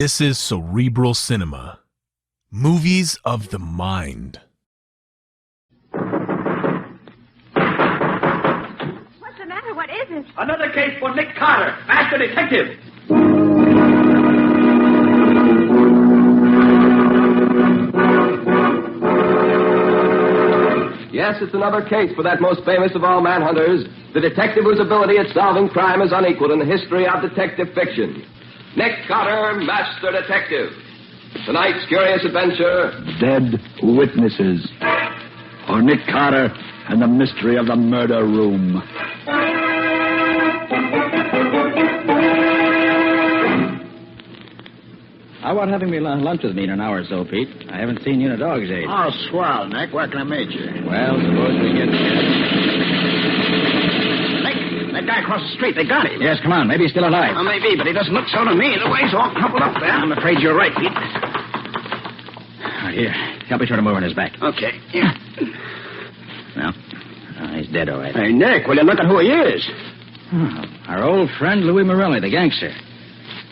This is Cerebral Cinema. Movies of the mind. What's the matter? What is it? Another case for Nick Carter, master detective. Yes, it's another case for that most famous of all manhunters, the detective whose ability at solving crime is unequaled in the history of detective fiction. Nick Carter, master detective. Tonight's curious adventure, Dead Witnesses. Or Nick Carter and the Mystery of the Murder Room. How about having me lunch with me in an hour or so, Pete? I haven't seen you in a dog's age. Oh, swell, Nick. Where can I meet you? Well, suppose we get... Nick, that guy across the street, they got him. Yes, come on. Maybe he's still alive. Well, maybe, but he doesn't look so to me. The way he's all crumpled up there. I'm afraid you're right, Pete. Right, here. Help me turn him over on his back. Okay, yeah. No. He's dead, all right. Hey, Nick, will you look at who he is? Oh, our old friend Louie Morrelli, the gangster.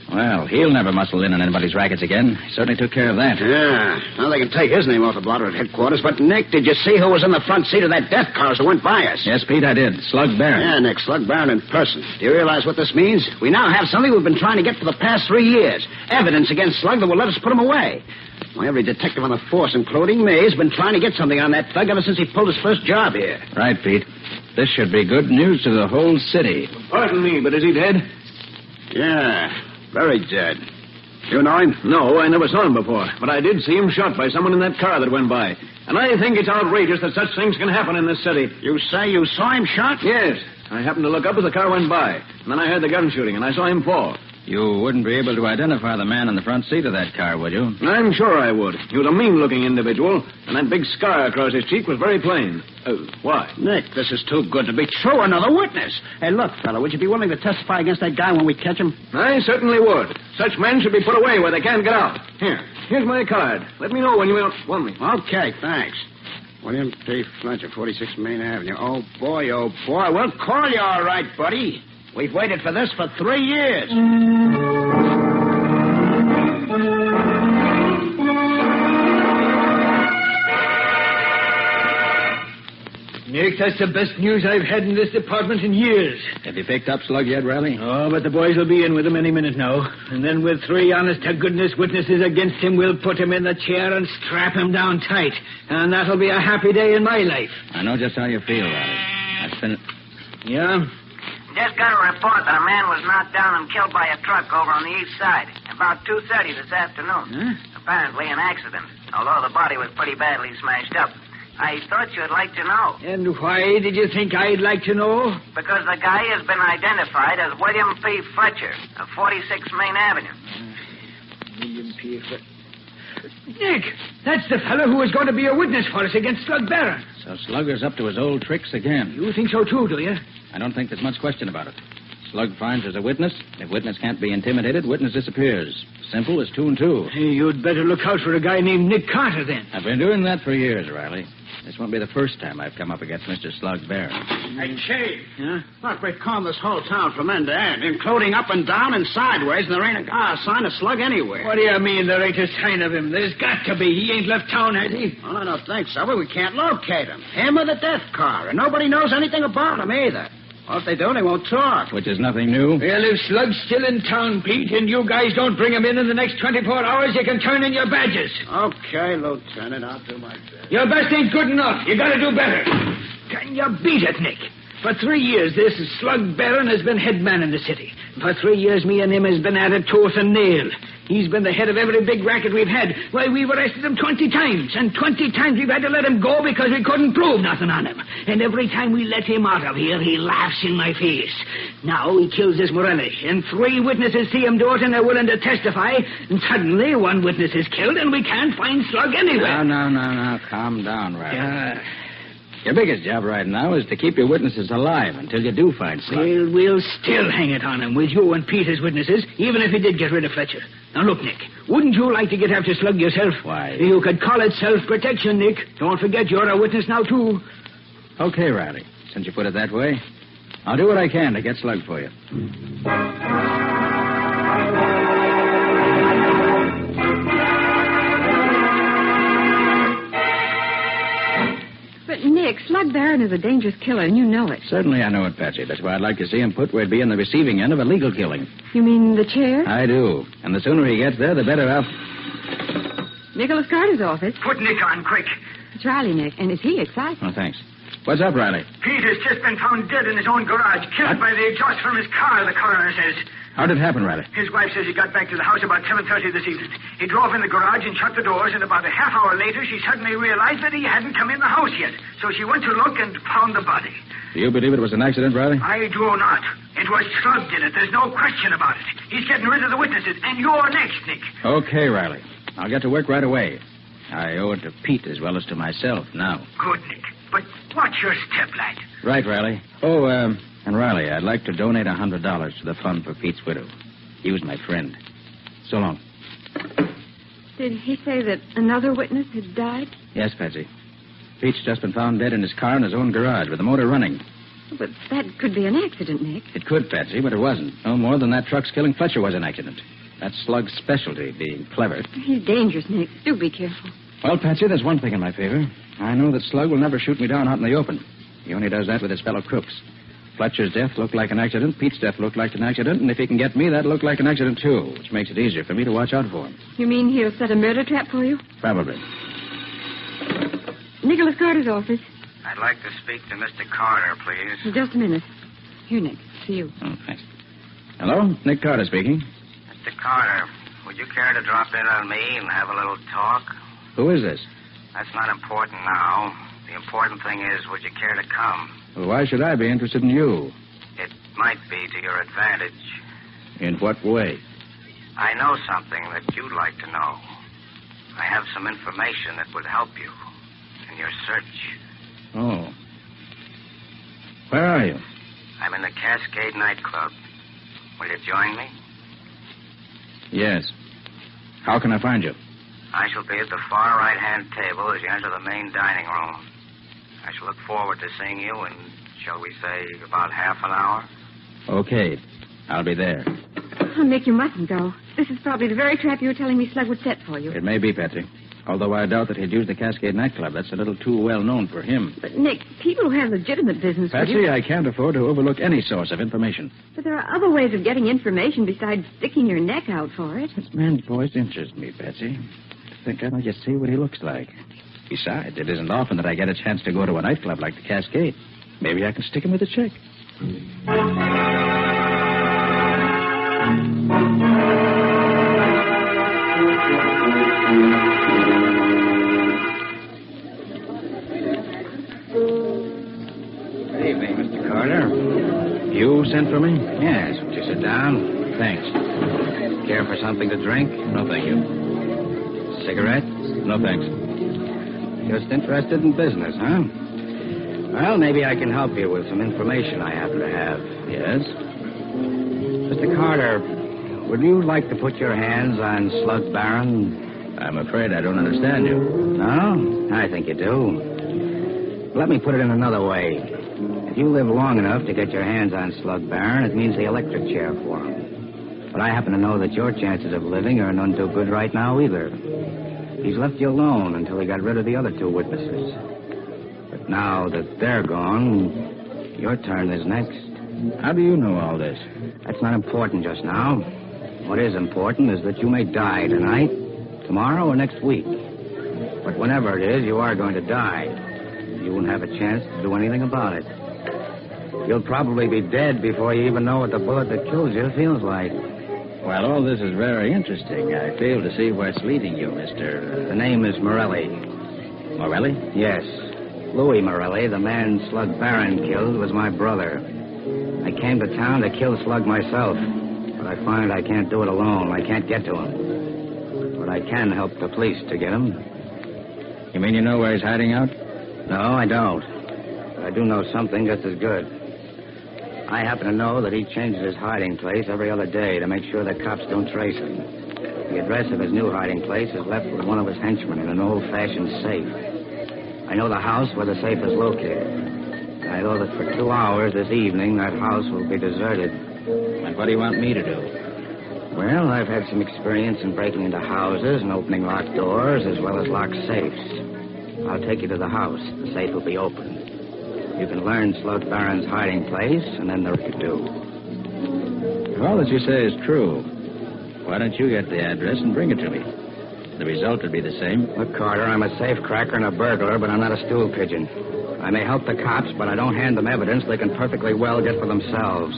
Well, he'll never muscle in on anybody's rackets again. He certainly took care of that. Yeah. Well, they can take his name off the blotter at headquarters. But, Nick, did you see who was in the front seat of that death car as it went by us? Yes, Pete, I did. Slug Barron. Yeah, Nick, Slug Barron in person. Do you realize what this means? We now have something we've been trying to get for the past 3 years. Evidence against Slug that will let us put him away. Well, every detective on the force, including me, has been trying to get something on that thug ever since he pulled his first job here. Right, Pete. This should be good news to the whole city. Pardon me, but is he dead? Yeah, very dead. You know him? No, I never saw him before. But I did see him shot by someone in that car that went by. And I think it's outrageous that such things can happen in this city. You say you saw him shot? Yes. I happened to look up as the car went by. And then I heard the gun shooting, and I saw him fall. You wouldn't be able to identify the man in the front seat of that car, would you? I'm sure I would. He was a mean-looking individual, and that big scar across his cheek was very plain. Why? Nick, this is too good to be true. Another witness. Hey, look, fella, would you be willing to testify against that guy when we catch him? I certainly would. Such men should be put away where they can't get out. Here's my card. Let me know when you want me. Okay, thanks. William P. Fletcher, 46 Main Avenue. Oh, boy, we'll call you all right, buddy. We've waited for this for 3 years. Nick, that's the best news I've had in this department in years. Have you picked up Slug yet, Riley? Oh, but the boys will be in with him any minute now. And then with 3 honest-to-goodness witnesses against him, we'll put him in the chair and strap him down tight. And that'll be a happy day in my life. I know just how you feel, Riley. That's been... Yeah? Just got a report that a man was knocked down and killed by a truck over on the east side about 2:30 this afternoon. Huh? Apparently an accident, although the body was pretty badly smashed up. I thought you'd like to know. And why did you think I'd like to know? Because the guy has been identified as William P. Fletcher of 46 Main Avenue. William P. Fletcher. Nick, that's the fellow who was going to be a witness for us against Slug Barron. So Slugger's up to his old tricks again. You think so too, do you? I don't think there's much question about it. Slug finds there's a witness. If witness can't be intimidated, witness disappears. Simple as 2 and 2. Hey, you'd better look out for a guy named Nick Carter, then. I've been doing that for years, Riley. This won't be the first time I've come up against Mr. Slug Barron. Hey, Chief. Huh? Look, we've combed this whole town from end to end, including up and down and sideways, and there ain't a sign of Slug anywhere. What do you mean there ain't a sign of him? There's got to be. He ain't left town, has he? Well, I don't think so, but we can't locate him. Him or the death car, and nobody knows anything about him either. Well, if they do, they won't talk. Which is nothing new. Well, if Slug's still in town, Pete, and you guys don't bring him in the next 24 hours, you can turn in your badges. Okay, Lieutenant, I'll do my best. Your best ain't good enough. You gotta do better. Can you beat it, Nick? For 3 years, this Slug Barron has been head man in the city. For 3 years, me and him has been at it tooth and nail. He's been the head of every big racket we've had. Why, we've arrested him 20 times, and 20 times we've had to let him go because we couldn't prove nothing on him. And every time we let him out of here, he laughs in my face. Now he kills this Morelli, and 3 witnesses see him do it, and they're willing to testify. And suddenly, 1 witness is killed, and we can't find Slug anywhere. No. Calm down, Riley. Your biggest job right now is to keep your witnesses alive until you do find Slug. We'll still hang it on him with you and Pete as witnesses, even if he did get rid of Fletcher. Now, look, Nick, wouldn't you like to get after Slug yourself? Why? You could call it self-protection, Nick. Don't forget you're a witness now, too. Okay, Riley. Since you put it that way, I'll do what I can to get Slug for you. Barron is a dangerous killer, and you know it. Certainly I know it, Patsy. That's why I'd like to see him put where he'd be in the receiving end of a legal killing. You mean the chair? I do. And the sooner he gets there, the better I'll... Nicholas Carter's office. Put Nick on, quick. It's Riley, Nick, and is he excited? Oh, thanks. What's up, Riley? Pete has just been found dead in his own garage, killed by the exhaust from his car, the coroner says. How did it happen, Riley? His wife says he got back to the house about 7:30 this evening. He drove in the garage and shut the doors, and about a half hour later, she suddenly realized that he hadn't come in the house yet. So she went to look and found the body. Do you believe it was an accident, Riley? I do not. It was Slug did it. There's no question about it. He's getting rid of the witnesses, and you're next, Nick. Okay, Riley. I'll get to work right away. I owe it to Pete as well as to myself now. Good, Nick. But watch your step, lad. Right, Riley. Oh, and Riley, I'd like to donate $100 to the fund for Pete's widow. He was my friend. So long. Did he say that another witness had died? Yes, Patsy. Pete's just been found dead in his car in his own garage with the motor running. But that could be an accident, Nick. It could, Patsy, but it wasn't. No more than that truck's killing Fletcher was an accident. That's Slug's specialty, being clever. He's dangerous, Nick. Do be careful. Well, Patsy, there's one thing in my favor. I know that Slug will never shoot me down out in the open. He only does that with his fellow crooks. Fletcher's death looked like an accident. Pete's death looked like an accident. And if he can get me, that'll look like an accident, too, which makes it easier for me to watch out for him. You mean he'll set a murder trap for you? Probably. Nicholas Carter's office. I'd like to speak to Mr. Carter, please. Just a minute. Here, Nick. See you. Oh, thanks. Hello? Nick Carter speaking. Mr. Carter, would you care to drop in on me and have a little talk? Who is this? That's not important now. The important thing is, would you care to come? Well, why should I be interested in you? It might be to your advantage. In what way? I know something that you'd like to know. I have some information that would help you in your search. Oh. Where are you? I'm in the Cascade nightclub. Will you join me? Yes. How can I find you? I shall be at the far right-hand table as you enter the main dining room. I shall look forward to seeing you in, shall we say, about half an hour. Okay. I'll be there. Oh, Nick, you mustn't go. This is probably the very trap you were telling me Slug would set for you. It may be, Patsy. Although I doubt that he'd use the Cascade nightclub. That's a little too well known for him. But, Nick, people who have legitimate business... Patsy, I can't afford to overlook any source of information. But there are other ways of getting information besides sticking your neck out for it. This man's voice interests me, Patsy. I think I might just see what he looks like. Besides, it isn't often that I get a chance to go to a nightclub like the Cascade. Maybe I can stick him with a check. Good evening, Mr. Carter. You sent for me? Yes, would you sit down? Thanks. Care for something to drink? No, thank you. Cigarette? No, thanks. Just interested in business, huh? Well, maybe I can help you with some information I happen to have. Yes? Mr. Carter, would you like to put your hands on Slug Barron? I'm afraid I don't understand you. No? I think you do. Let me put it in another way. If you live long enough to get your hands on Slug Barron, it means the electric chair for him. But I happen to know that your chances of living are none too good right now either. He's left you alone until he got rid of the other two witnesses. But now that they're gone, your turn is next. How do you know all this? That's not important just now. What is important is that you may die tonight, tomorrow, or next week. But whenever it is, you are going to die. You won't have a chance to do anything about it. You'll probably be dead before you even know what the bullet that kills you feels like. Well, all this is very interesting. I fail to see where it's leading you, Mr. The name is Morelli. Morelli? Yes. Louie Morrelli, the man Slug Barron killed, was my brother. I came to town to kill Slug myself, but I find I can't do it alone. I can't get to him. But I can help the police to get him. You mean you know where he's hiding out? No, I don't. But I do know something just as good. I happen to know that he changes his hiding place every other day to make sure the cops don't trace him. The address of his new hiding place is left with one of his henchmen in an old-fashioned safe. I know the house where the safe is located. I know that for 2 hours this evening, that house will be deserted. And what do you want me to do? Well, I've had some experience in breaking into houses and opening locked doors as well as locked safes. I'll take you to the house. The safe will be open. You can learn Slug Barron's hiding place, and then the rest you do. If all that you say is true, why don't you get the address and bring it to me? The result would be the same. Look, Carter, I'm a safe cracker and a burglar, but I'm not a stool pigeon. I may help the cops, but I don't hand them evidence they can perfectly well get for themselves.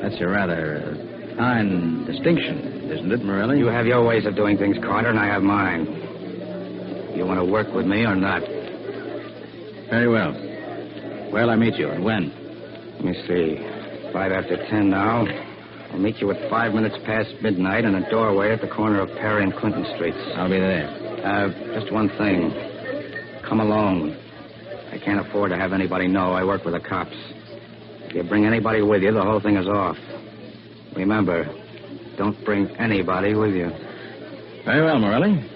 That's a rather fine distinction, isn't it, Morelli? You have your ways of doing things, Carter, and I have mine. You want to work with me or not? Very well. Where'll I meet you, and when? Let me see. 5 after 10 now. I'll meet you at 5 minutes past midnight in a doorway at the corner of Perry and Clinton Streets. I'll be there. Just one thing. Come alone. I can't afford to have anybody know I work with the cops. If you bring anybody with you, the whole thing is off. Remember, don't bring anybody with you. Very well, Morelli.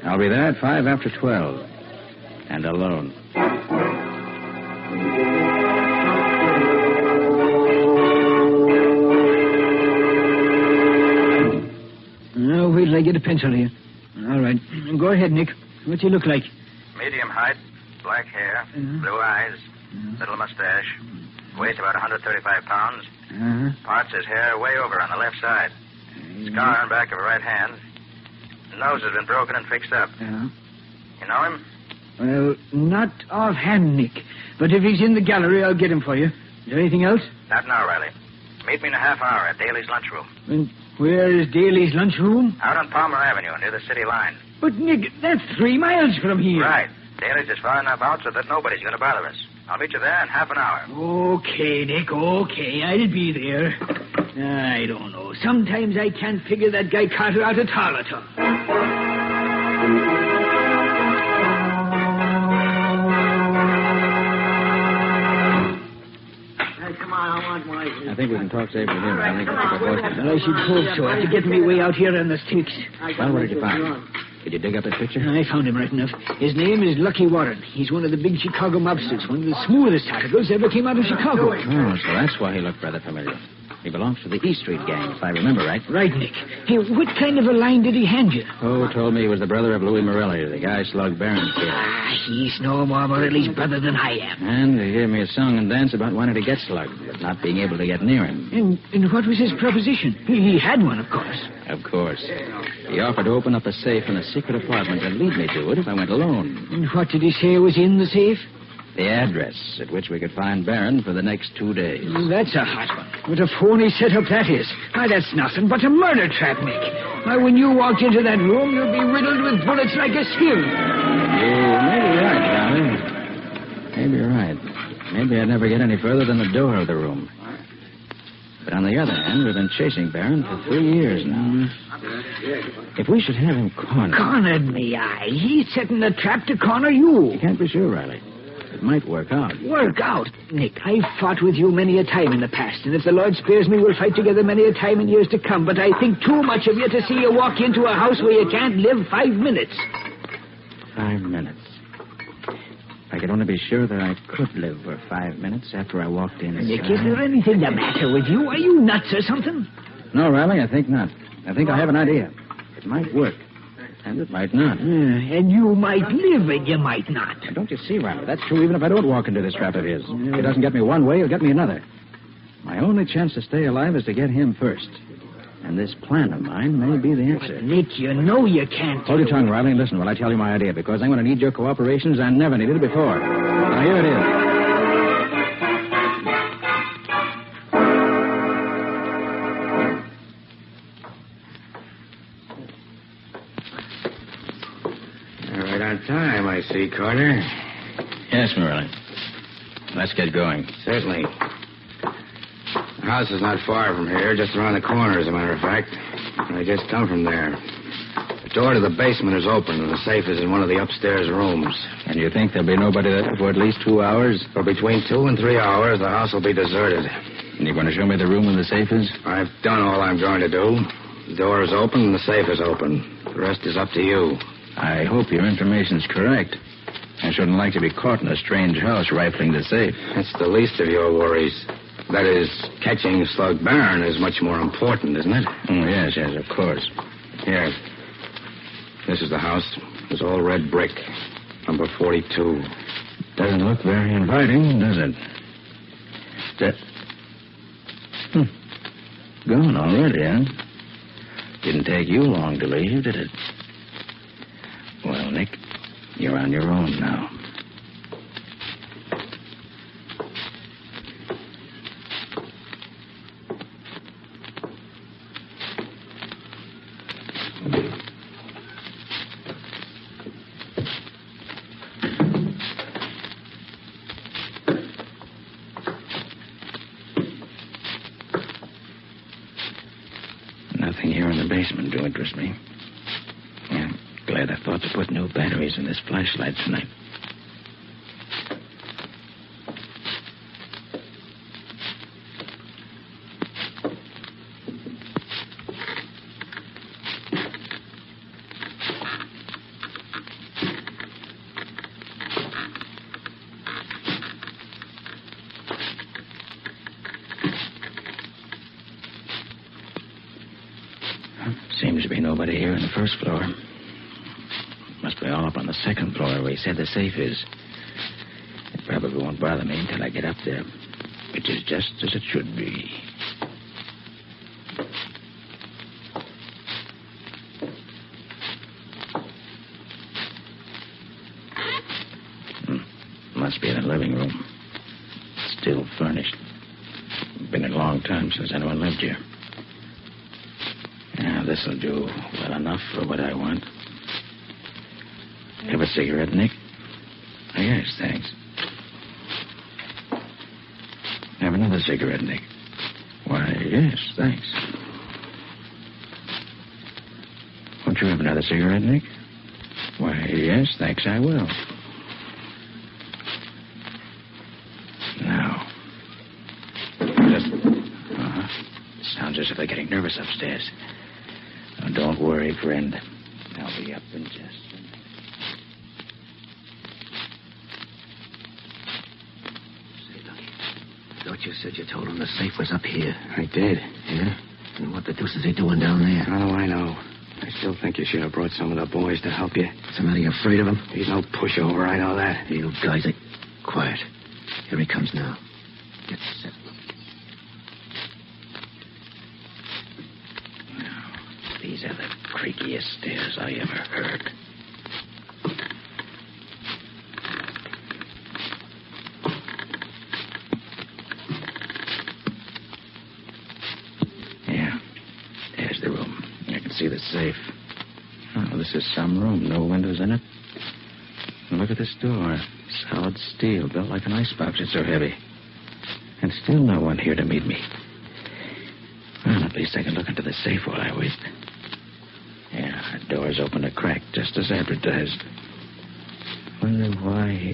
I'll be there at 5 after 12. And alone. Now, wait till I get a pencil here. All right. Go ahead, Nick. What's he look like? Medium height, black hair, blue eyes, little mustache. Weighs about 135 pounds. Parts his hair way over on the left side. Scar on back of the right hand. Nose has been broken and fixed up. Yeah. You know him? Well, not offhand, Nick. But if he's in the gallery, I'll get him for you. Is there anything else? Not now, Riley. Meet me in a half hour at Daly's lunchroom. And where is Daly's lunchroom? Out on Palmer Avenue, near the city line. But, Nick, that's 3 miles from here. Right. Daly's is far enough out so that nobody's going to bother us. I'll meet you there in half an hour. Okay, Nick, okay. I'll be there. I don't know. Sometimes I can't figure that guy Carter out at all. I think we can talk safely here, Riley. I should hope so. After getting me way out here on the sticks. Well, what did you find? Did you dig up his picture? I found him right enough. His name is Lucky Warren. He's one of the big Chicago mobsters, one of the smoothest articles ever came out of Chicago. Oh, so that's why he looked rather familiar. He belongs to the E Street gang, if I remember right. Right, Nick. Hey, what kind of a line did he hand you? Oh, told me he was the brother of Louie Morrelli, the guy Slug Barron killed. He's no more Morelli's brother than I am. And he gave me a song and dance about wanting to get Slug, but not being able to get near him. And what was his proposition? He had one, of course. Of course. He offered to open up a safe in a secret apartment and lead me to it if I went alone. And what did he say was in the safe? The address at which we could find Barron for the next 2 days. That's a hot one. What a phony setup that is. Why, that's nothing but a murder trap, Nick. Why, when you walked into that room, you'd be riddled with bullets like a sieve. You may be right, Riley. Maybe you're right. Maybe I'd never get any further than the door of the room. But on the other hand, we've been chasing Barron for 3 years now. If we should have him cornered... Cornered me, aye. He's setting a trap to corner you. You can't be sure, Riley. It might work out. Work out? Nick, I've fought with you many a time in the past, and if the Lord spares me, we'll fight together many a time in years to come. But I think too much of you to see you walk into a house where you can't live 5 minutes. 5 minutes. I could only be sure that I could live for 5 minutes after I walked in. Nick, is there anything the matter with you? Are you nuts or something? No, Riley, I think not. I think I have an idea. It might work. And it might not. And you might live and you might not. Don't you see, Riley? That's true even if I don't walk into this trap of his. If it doesn't get me one way, he'll get me another. My only chance to stay alive is to get him first. And this plan of mine may be the answer. But Nick, you know you can't... Hold your tongue, Riley, and listen while I tell you my idea, because I'm going to need your cooperation as I never needed it before. Now, here it is. Time, I see, Carter. Yes, Morelli. Let's get going. Certainly. The house is not far from here, just around the corner, as a matter of fact. I just come from there. The door to the basement is open, and the safe is in one of the upstairs rooms. And you think there'll be nobody there for at least 2 hours? For between 2 and 3 hours, the house will be deserted. And you're going to show me the room where the safe is? I've done all I'm going to do. The door is open, and the safe is open. The rest is up to you. I hope your information's correct. I shouldn't like to be caught in a strange house rifling the safe. That's the least of your worries. That is, catching Slug Barron is much more important, isn't it? Oh, yes, of course. Here. This is the house. It's all red brick. Number 42. Doesn't look very inviting, does it? Gone already, huh? Didn't take you long to leave, did it? Well, Nick, you're on your own now. Nothing here in the basement to interest me. Yeah, glad I thought to put new batteries in this flashlight tonight. Seems to be nobody here on the first floor. Must be all up on the second floor where he said the safe is. It probably won't bother me until I get up there, which is just as it should be. Must be in the living room. Still furnished. Been a long time since anyone lived here. This'll do well enough for what I want. Have a cigarette, Nick? Oh, yes, thanks. Have another cigarette, Nick? Why, yes, thanks. Won't you have another cigarette, Nick? Why, yes, thanks, I will. Now. Sounds as if they're getting nervous upstairs. Now, don't worry, friend. I'll be up in just a minute. Say, Lucky, thought you said you told him the safe was up here. I did. Yeah? And what the deuce is he doing down there? Oh, I know. I still think you should have brought some of the boys to help you. Somebody afraid of him? He's no pushover, I know that. You guys are quiet. Here he comes now. Get set, Lucky. These are the creakiest stairs I ever heard. Yeah, there's the room. I can see the safe. Oh, this is some room. No windows in it. And look at this door. Solid steel, built like an icebox. It's so heavy. And still no one here to meet me. Well, at least I can look into the safe while I wait. Yeah, the door's open a crack, just as advertised. Wonder why...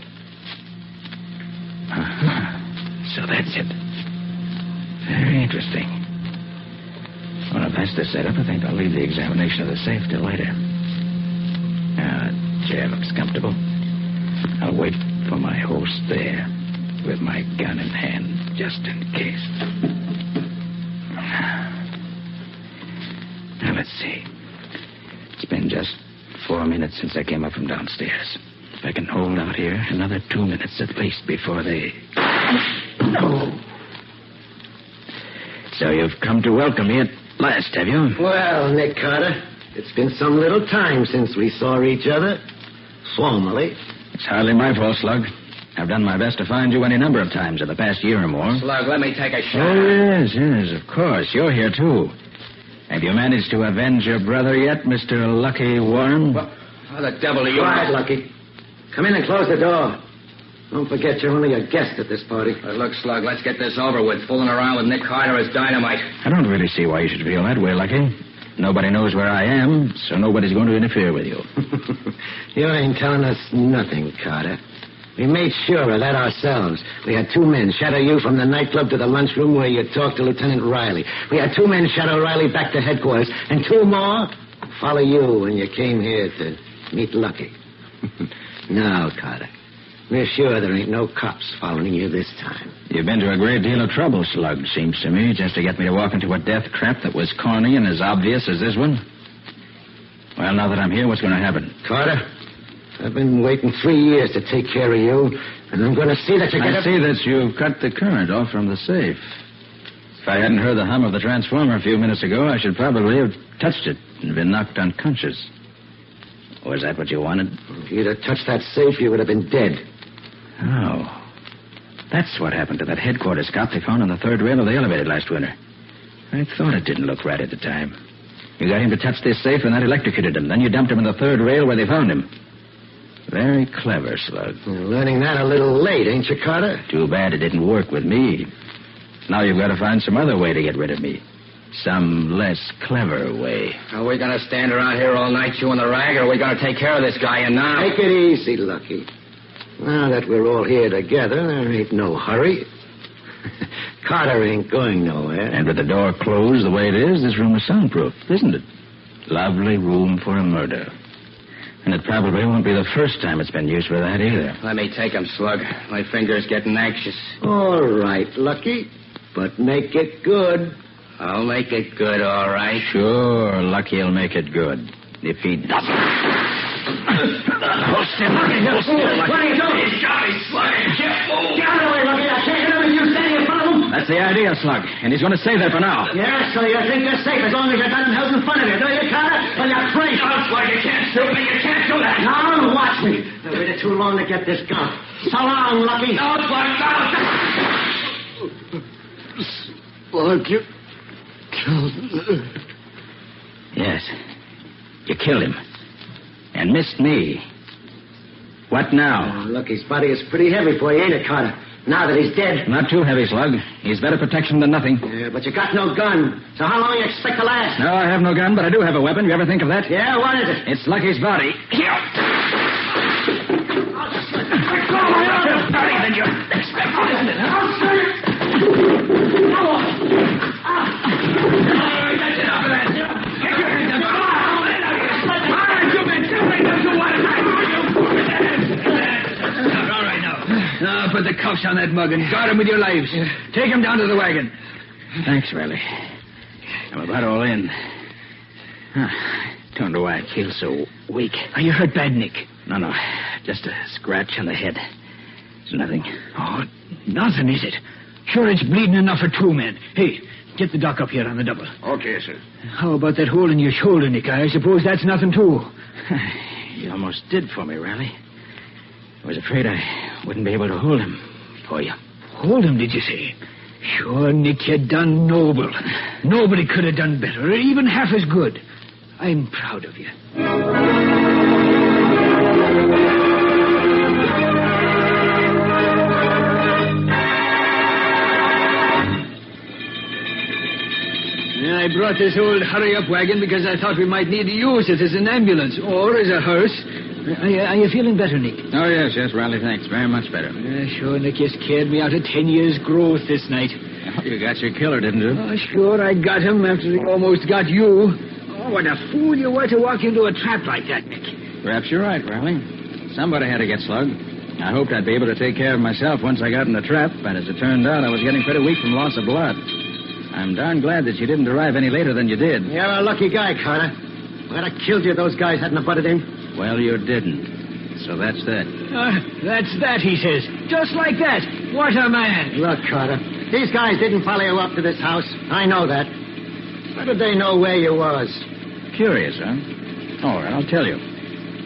So that's it. Very interesting. Well, if that's the setup, I think I'll leave the examination of the safe till later. Chair looks comfortable. I'll wait for my host there, with my gun in hand, just in case. Now, let's see. It's been just 4 minutes since I came up from downstairs. If I can hold out here another 2 minutes at least before they... No. So you've come to welcome me at last, have you? Well, Nick Carter, it's been some little time since we saw each other. Formally. It's hardly my fault, Slug. I've done my best to find you any number of times in the past year or more. Slug, let me take a shot. Oh, yes, of course. You're here, too. Have you managed to avenge your brother yet, Mr. Lucky Warren? What? How the devil are you... Quiet, Lucky. Come in and close the door. Don't forget you're only a guest at this party. Look, Slug, let's get this over with. Fooling around with Nick Carter is dynamite. I don't really see why you should feel that way, Lucky. Nobody knows where I am, so nobody's going to interfere with you. You ain't telling us nothing, Carter. We made sure of that ourselves. We had 2 men shadow you from the nightclub to the lunchroom where you talked to Lieutenant Riley. We had 2 men shadow Riley back to headquarters, and 2 more follow you when you came here to meet Lucky. Now, Carter, we're sure there ain't no cops following you this time. You've been to a great deal of trouble, Slug, seems to me, just to get me to walk into a death trap that was corny and as obvious as this one. Well, now that I'm here, what's going to happen? Carter, I've been waiting 3 years to take care of you, And I'm going to see that you get I see that you've cut the current off from the safe. If I hadn't heard the hum of the transformer a few minutes ago, I should probably have touched it and been knocked unconscious. Was that what you wanted? If you'd have touched that safe, you would have been dead. Oh. That's what happened to that headquarters cop they found on the third rail of the elevator last winter. I thought it didn't look right at the time. You got him to touch this safe, and that electrocuted him. Then you dumped him in the third rail where they found him. Very clever, Slug. You're learning that a little late, ain't you, Carter? Too bad it didn't work with me. Now you've got to find some other way to get rid of me. Some less clever way. Are we going to stand around here all night chewing the rag, or are we going to take care of this guy and now? Take it easy, Lucky. Now that we're all here together, there ain't no hurry. Carter ain't going nowhere. And with the door closed the way it is, this room is soundproof, isn't it? Lovely room for a murder. And it probably won't be the first time it's been used for that either. Let me take him, Slug. My finger's getting anxious. All right, Lucky. But make it good. I'll make it good, all right. Sure, Lucky'll make it good. If he doesn't... Hold still, Lucky. Hold still, Lucky. What are you doing? He's got me, Slug. Get out of the way, Lucky. I can't get over you standing in front of him. That's the idea, Slug. And he's going to stay there for now. Yeah, so you think you're safe as long as you're done held in front of you, do you, Carter? Well, you're free. No, Slug, you can't shoot me. You can't do that. Now, watch me. I waited too long to get this gun. So long, Lucky. No, Slug, no. Slug, you killed me. Yes. You killed him. And missed me. What now? Lucky's body is pretty heavy for you, ain't it, Carter? Now that he's dead. Not too heavy, Slug. He's better protection than nothing. Yeah, but you got no gun. So how long you expect to last? No, I have no gun, but I do have a weapon. You ever think of that? Yeah, what is it? It's Lucky's body. Here. Than you expected, isn't it? That's enough of that. Get your hands up. All right, now put the cuffs on that mug and guard him with your lives. Take him down to the wagon. Thanks, Riley. I'm about all in. Don't know why I feel so weak. Are you hurt bad, Nick? No. Just a scratch on the head. It's nothing. Oh, nothing, is it? Sure, it's bleeding enough for two men. Hey, get the doc up here on the double. Okay, sir. How about that hole in your shoulder, Nick? I suppose that's nothing, too. You almost did for me, Riley. I was afraid I wouldn't be able to hold him for you. Hold him, did you say? Sure, Nick, you done noble. Nobody could have done better, or even half as good. I'm proud of you. I brought this old hurry-up wagon because I thought we might need to use it as an ambulance or as a hearse. Are you feeling better, Nick? Oh, yes, Riley, thanks. Very much better. Sure, Nick, you scared me out of 10 years' growth this night. Oh, you got your killer, didn't you? Oh, sure, I got him after he almost got you. Oh, what a fool you were to walk into a trap like that, Nick. Perhaps you're right, Riley. Somebody had to get slugged. I hoped I'd be able to take care of myself once I got in the trap, but as it turned out, I was getting pretty weak from loss of blood. I'm darn glad that you didn't arrive any later than you did. You're a lucky guy, Carter. I'd have killed you if those guys hadn't butted in. Well, you didn't. So that's that. That's that, he says. Just like that. What a man. Look, Carter, these guys didn't follow you up to this house. I know that. How did they know where you was? Curious, huh? All right, I'll tell you.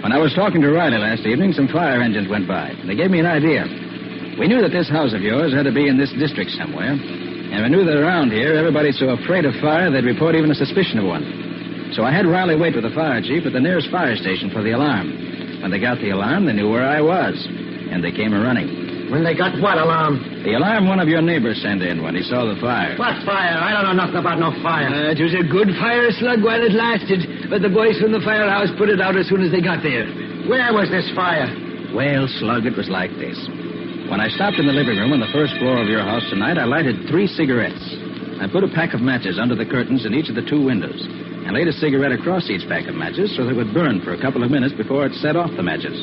When I was talking to Riley last evening, some fire engines went by. They gave me an idea. We knew that this house of yours had to be in this district somewhere. And we knew that around here, everybody's so afraid of fire, they'd report even a suspicion of one. So I had Riley wait with the fire chief at the nearest fire station for the alarm. When they got the alarm, they knew where I was. And they came running. When they got what alarm? The alarm one of your neighbors sent in when he saw the fire. What fire? I don't know nothing about no fire. It was a good fire, Slug, while it lasted. But the boys from the firehouse put it out as soon as they got there. Where was this fire? Well, Slug, it was like this. When I stopped in the living room on the first floor of your house tonight, I lighted 3 cigarettes. I put a pack of matches under the curtains in each of the 2 windows and laid a cigarette across each pack of matches so they would burn for a couple of minutes before it set off the matches.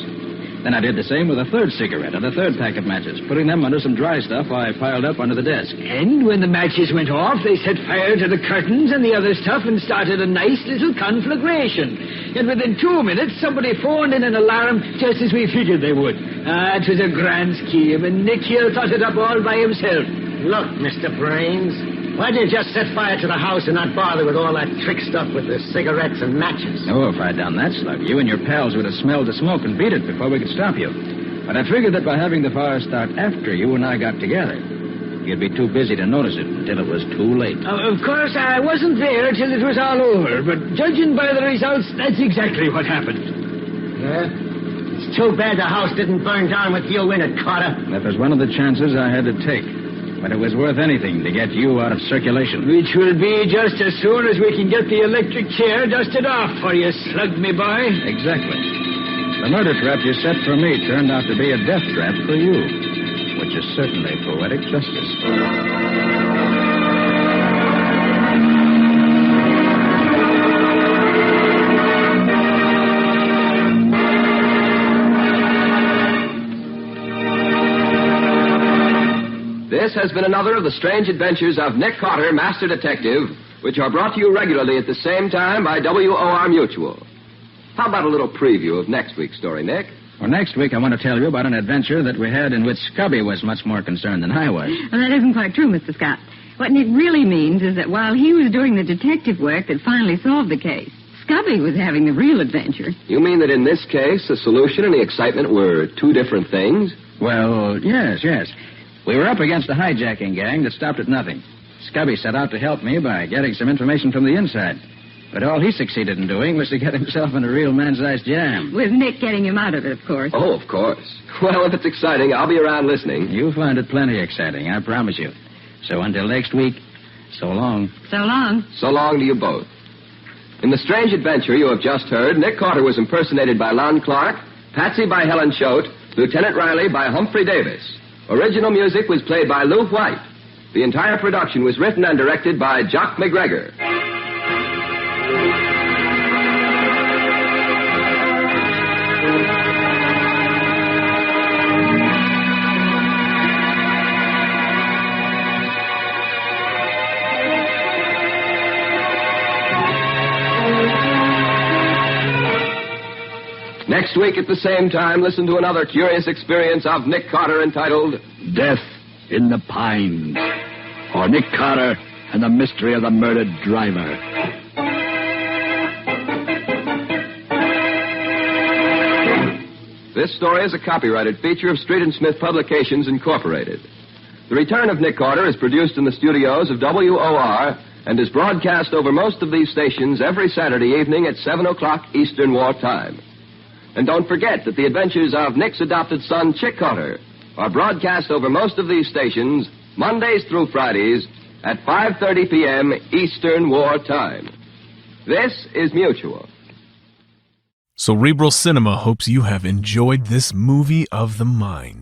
Then I did the same with a third cigarette and a third pack of matches, putting them under some dry stuff I piled up under the desk. And when the matches went off, they set fire to the curtains and the other stuff and started a nice little conflagration. And within 2 minutes, somebody phoned in an alarm just as we figured they would. It was a grand scheme, and Nick here thought it up all by himself. Look, Mr. Brains, why didn't you just set fire to the house and not bother with all that trick stuff with the cigarettes and matches? Oh, if I'd done that, Slug, you and your pals would have smelled the smoke and beat it before we could stop you. But I figured that by having the fire start after you and I got together, you'd be too busy to notice it until it was too late. Of course, I wasn't there till it was all over, but judging by the results, that's exactly what happened. Yeah? It's too bad the house didn't burn down with you in it, Carter. That was one of the chances I had to take. But it was worth anything to get you out of circulation. Which will be just as soon as we can get the electric chair dusted off for you, Slug, me boy. Exactly. The murder trap you set for me turned out to be a death trap for you, which is certainly poetic justice. This has been another of the strange adventures of Nick Carter, Master Detective, which are brought to you regularly at the same time by WOR Mutual. How about a little preview of next week's story, Nick? Well, next week I want to tell you about an adventure that we had in which Scubby was much more concerned than I was. Well, that isn't quite true, Mr. Scott. What Nick really means is that while he was doing the detective work that finally solved the case, Scubby was having the real adventure. You mean that in this case, the solution and the excitement were two different things? Well, yes. We were up against a hijacking gang that stopped at nothing. Scubby set out to help me by getting some information from the inside. But all he succeeded in doing was to get himself in a real man-sized jam. With Nick getting him out of it, of course. Oh, of course. Well, if it's exciting, I'll be around listening. You'll find it plenty exciting, I promise you. So until next week, so long. So long. So long to you both. In the strange adventure you have just heard, Nick Carter was impersonated by Lon Clark, Patsy by Helen Choate, Lieutenant Riley by Humphrey Davis. Original music was played by Lou White. The entire production was written and directed by Jock McGregor. Next week at the same time, listen to another curious experience of Nick Carter entitled Death in the Pines, or Nick Carter and the Mystery of the Murdered Driver. This story is a copyrighted feature of Street and Smith Publications, Incorporated. The Return of Nick Carter is produced in the studios of WOR and is broadcast over most of these stations every Saturday evening at 7 o'clock Eastern War Time. And don't forget that the adventures of Nick's adopted son, Chick Carter, are broadcast over most of these stations Mondays through Fridays at 5:30 p.m. Eastern War Time. This is Mutual. Cerebral Cinema hopes you have enjoyed this movie of the mind.